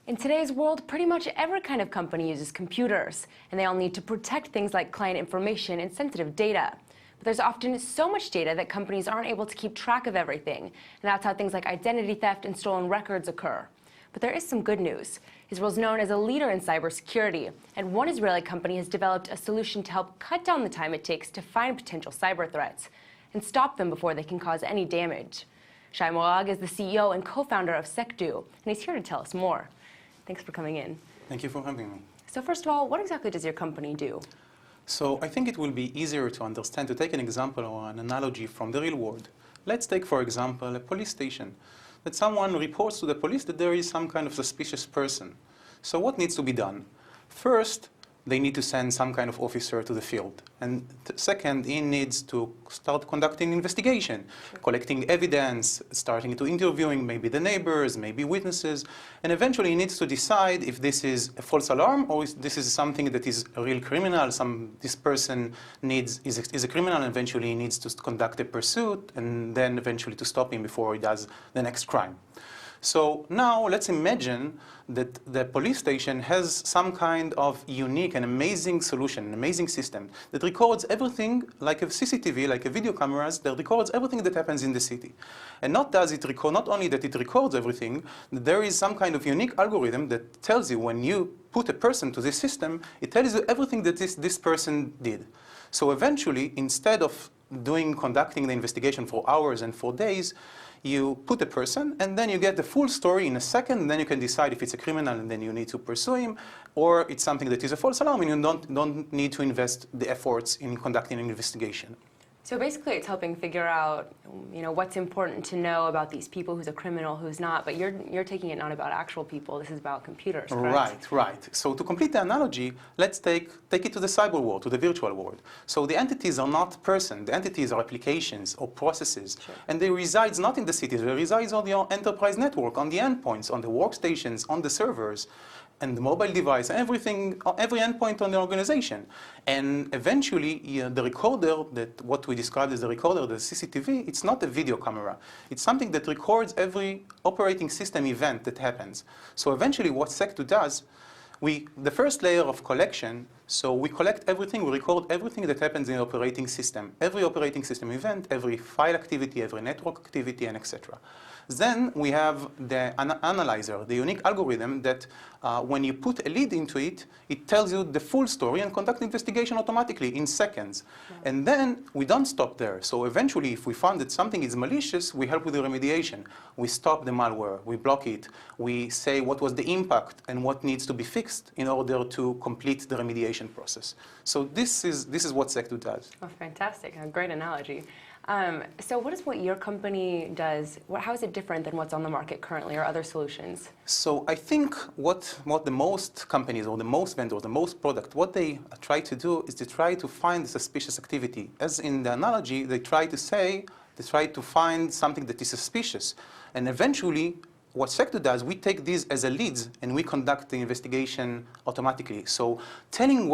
In today's world, pretty much every kind of company uses computers, and they all need to protect things like client information and sensitive data. But there's often so much data that companies aren't able to keep track of everything, and that's how things like identity theft and stolen records occur. But there is some good news. Israel is known as a leader in cybersecurity, and one Israeli company has developed a solution to help cut down the time it takes to find potential cyber threats and stop them before they can cause any damage. Shai Morag is the CEO and co-founder of Secdo, and he's here to tell us more. Thanks for coming in. Thank you for having me. So first of all, what exactly does your company do? So I think it will be easier to understand, to take an example or an analogy from the real world. Let's take, for example, a police station. That someone reports to the police that there is some kind of suspicious person. So what needs to be done? First, they need to send some kind of officer to the field. And second, he needs to start conducting investigation, collecting evidence, starting to interviewing maybe the neighbors, maybe witnesses, and eventually he needs to decide if this is a false alarm or if this is something that is a real criminal. This person is a criminal, and eventually he needs to conduct a pursuit and then eventually to stop him before he does the next crime. So now let's imagine that the police station has some kind of unique and amazing solution, an amazing system that records everything like a CCTV, like a video cameras, that records everything that happens in the city. And not only that it records everything, there is some kind of unique algorithm that tells you when you put a person to this system, it tells you everything that this person did. So eventually, instead of conducting the investigation for hours and for days, you put a person, and then you get the full story in a second, and then you can decide if it's a criminal, and then you need to pursue him, or it's something that is a false alarm, and you don't need to invest the efforts in conducting an investigation. So basically it's helping figure out, what's important to know about these people, who's a criminal, who's not, but you're taking it not about actual people, this is about computers, correct? Right. So to complete the analogy, let's take it to the cyber world, to the virtual world. So the entities are not persons, the entities are applications or processes, Sure. and they reside not in the cities, they reside on the enterprise network, on the endpoints, on the workstations, on the servers, and the mobile device, everything, every endpoint on the organization. And eventually, the recorder, what we described as the recorder, the CCTV, it's not a video camera. It's something that records every operating system event that happens. So eventually, what Secdo does, the first layer of collection, so we collect everything, we record everything that happens in the operating system, every operating system event, every file activity, every network activity, and etc. Then we have the analyzer, the unique algorithm that when you put a lead into it, it tells you the full story and conduct investigation automatically in seconds. Yeah. And then we don't stop there. So eventually, if we find that something is malicious, we help with the remediation. We stop the malware, we block it, we say what was the impact and what needs to be fixed in order to complete the remediation process. So this is what Secdo does. Oh, fantastic, a great analogy. So what your company does, how is it different than what's on the market currently or other solutions? So I think what the most companies or the most vendors, the most product, what they try to do is to try to find the suspicious activity. As in the analogy, they try to find something that is suspicious. And eventually, what Secdo does, we take these as a leads and we conduct the investigation automatically. So telling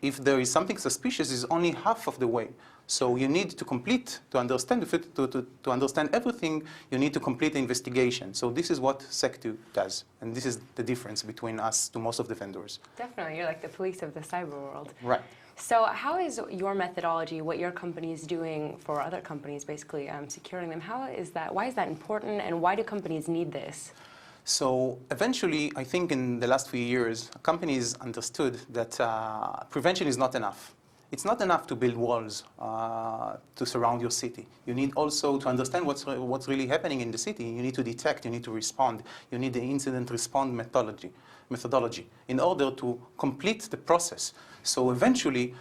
if there is something suspicious is only half of the way. So you need to understand everything, you need to complete the investigation. So this is what Secdo does. And this is the difference between us to most of the vendors. Definitely, you're like the police of the cyber world. Right. So how is your methodology, what your company is doing for other companies, basically securing them, why is that important, and why do companies need this? So eventually, I think in the last few years, companies understood that prevention is not enough. It's not enough to build walls to surround your city. You need also to understand what's really happening in the city. You need to detect, you need to respond. You need the incident response methodology in order to complete the process. So eventually,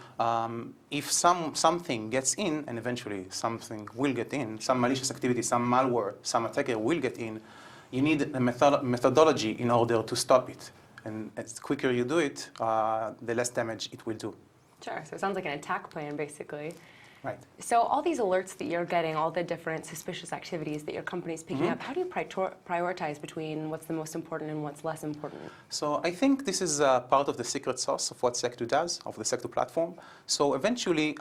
if something gets in, and eventually something will get in, some malicious activity, some malware, some attacker will get in, you need a methodology in order to stop it. And as quicker you do it, the less damage it will do. Sure, so it sounds like an attack plan, basically. Right. So all these alerts that you're getting, all the different suspicious activities that your company's picking up, how do you prioritize between what's the most important and what's less important? So I think this is part of the secret sauce of what Secdo does, of the Secdo platform. So eventually,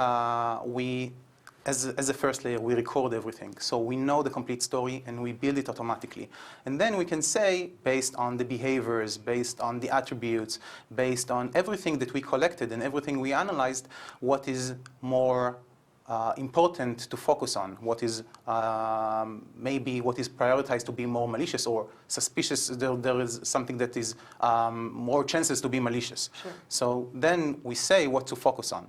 as a first layer, we record everything. So we know the complete story and we build it automatically. And then we can say, based on the behaviors, based on the attributes, based on everything that we collected and everything we analyzed, what is more important to focus on, what is maybe what is prioritized to be more malicious or suspicious. There is something that is more chances to be malicious. Sure. So then we say what to focus on.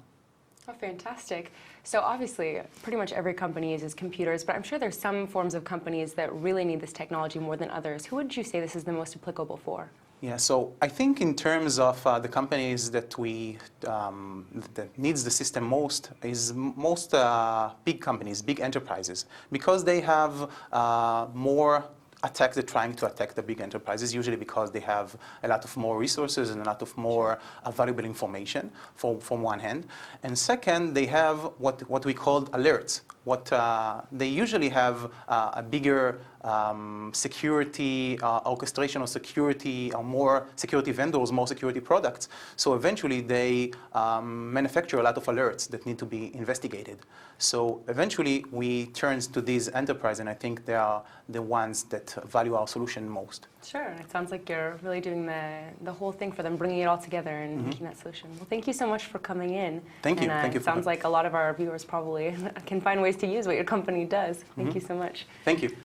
Oh, fantastic. So obviously, pretty much every company uses computers, but I'm sure there's some forms of companies that really need this technology more than others. Who would you say this is the most applicable for? Yeah, so I think in terms of the companies that that needs the system most is most big companies, big enterprises, because they have more attacks. They're trying to attack the big enterprises, usually because they have a lot of more resources and a lot of more valuable information from one hand. And second, they have what we call alerts. They usually have a bigger security orchestration or security or more security vendors, more security products. So eventually they manufacture a lot of alerts that need to be investigated. So eventually we turn to these enterprises, and I think they are the ones that value our solution most. Sure. It sounds like you're really doing the whole thing for them, bringing it all together and making that solution. Well, thank you so much for coming in. Thank you. Thank you. It sounds like a lot of our viewers probably can find ways to use what your company does. Thank you so much. Thank you.